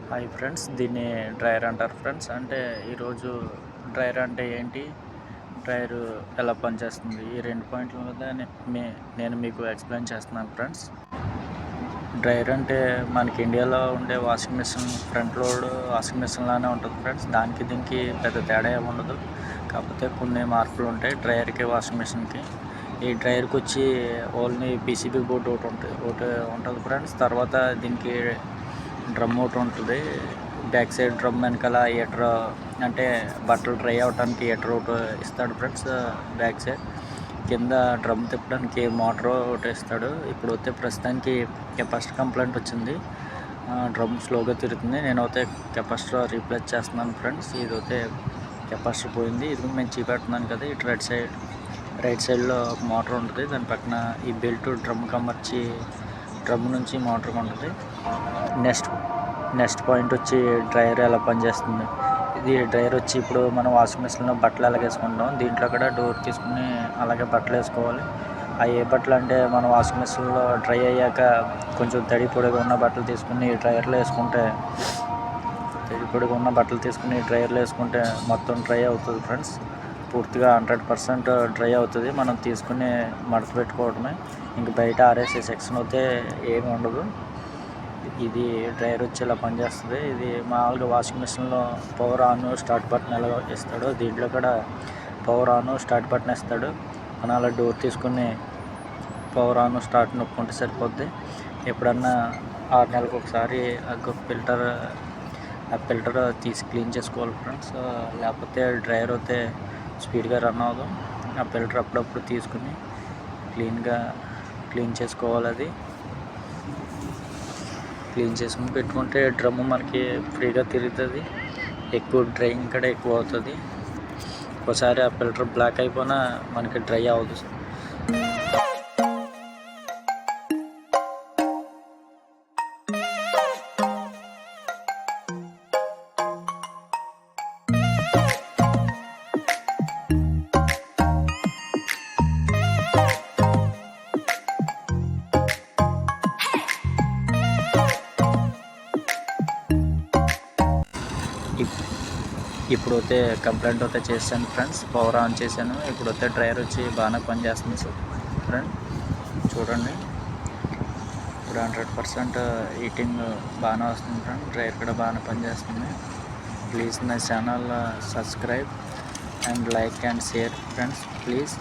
Hi friends, దీన్ని dryer అంటారు friends. అంటే ఈరోజు డ్రైయర్ అంటే ఏంటి, డ్రైయర్ ఎలా పనిచేస్తుంది, ఈ 2 పాయింట్ల మీద నేను మీకు ఎక్స్ప్లెయిన్ చేస్తున్నాను ఫ్రెండ్స్. డ్రైయర్ అంటే మనకి ఇండియాలో ఉండే washing machine, front load washing machine లానే ఉంటుంది ఫ్రెండ్స్. దానికి దీనికి పెద్ద తేడా ఏమి ఉండదు, కాకపోతే కొన్ని మార్పులు ఉంటాయి డ్రైయర్కి వాషింగ్ మిషన్కి. ఈ డ్రైయర్కి వచ్చి ఓన్లీ పీసీబీ బోర్డు ఒకటి ఉంటుంది ఫ్రెండ్స్. తర్వాత దీనికి డ్రమ్ ఒకటి ఉంటుంది, బ్యాక్ సైడ్ డ్రమ్ వెనకాల హీటర్, అంటే బట్టలు డ్రై అవ్వడానికి హీటర్ ఒకటి ఇస్తాడు ఫ్రెండ్స్. బ్యాక్ సైడ్ కింద డ్రమ్ తిప్పడానికి మోటార్ ఒకటి ఇస్తాడు. ఇప్పుడు అయితే ప్రస్తుతానికి కెపాసిటర్ కంప్లైంట్ వచ్చింది, డ్రమ్ స్లోగా తిరుగుతుంది. నేనైతే కెపాసిటర్ రీప్లేస్ చేస్తున్నాను ఫ్రెండ్స్. ఇదైతే కెపాసిటర్ పోయింది. ఇది మేము చూపెడుతున్నాను కదా, ఇటు రైట్ సైడ్లో ఒక మోటార్ ఉంటుంది, దాని పక్కన ఈ బెల్ట్ డ్రమ్కి అమర్చి డ్రమ్ నుంచి మోటార్ ఉంటుంది. నెక్స్ట్ పాయింట్ వచ్చి డ్రైయర్ ఎలా పనిచేస్తుంది. ఇది డ్రైయర్ వచ్చి ఇప్పుడు మనం వాషింగ్ మిషన్లో బట్టలు ఎలాగ వేసుకుంటాం, దీంట్లో కూడా డోర్ తీసుకుని అలాగే బట్టలు వేసుకోవాలి. అవి ఏ బట్టలు అంటే మనం వాషింగ్ మిషన్లో డ్రై అయ్యాక కొంచెం తడి పొడిగా ఉన్న బట్టలు తీసుకుని డ్రైయర్లో వేసుకుంటే మొత్తం డ్రై అవుతుంది ఫ్రెండ్స్. పూర్తిగా 100% డ్రై అవుతుంది. మనం తీసుకుని మడత పెట్టుకోవడమే, ఇంక బయట ఆరేసే సెక్షన్ అయితే ఏమి ఉండదు. ఇది డ్రైయర్ వచ్చి ఇలా పనిచేస్తుంది. ఇది మామూలుగా వాషింగ్ మిషన్లో పవర్ ఆన్ స్టార్ట్ బటన్ ఎలా ఇస్తాడో, దీంట్లో కూడా పవర్ ఆన్ స్టార్ట్ బటన్ ఇస్తాడు. మనం అలా డోర్ తీసుకుని పవర్ ఆన్ స్టార్ట్ నొక్కుంటే సరిపోద్ది. ఎప్పుడన్నా 6 నెలలకు ఒకసారి ఆ ఫిల్టర్ తీసి క్లీన్ చేసుకోవాలి ఫ్రెండ్స్, లేకపోతే డ్రైయర్ అయితే స్పీడ్గా రన్ అవ్వదు. ఆ ఫిల్టర్ అప్పుడప్పుడు తీసుకుని క్లీన్ చేసుకోవాలి. అది క్లీన్ చేసుకుని పెట్టుకుంటే డ్రమ్ము మనకి ఫ్రీగా తిరుగుతుంది, ఎక్కువ డ్రైయింగ్ కూడా ఎక్కువ అవుతుంది. ఒకసారి ఆ ఫిల్టర్ బ్లాక్ అయిపోయినా మనకి డ్రై అవ్వదు. ఇప్పుడైతే కంప్లైంట్ అయితే చేశాను ఫ్రెండ్స్, పవర్ ఆన్ చేశాను. ఇప్పుడైతే డ్రైయర్ వచ్చి బాగానే పనిచేస్తుంది ఫ్రెండ్. చూడండి, ఇప్పుడు 100% హీటింగ్ బాగానే వస్తుంది ఫ్రెండ్. డ్రైయర్ కూడా బాగానే పనిచేస్తుంది. Please my channel subscribe and like and share friends, please.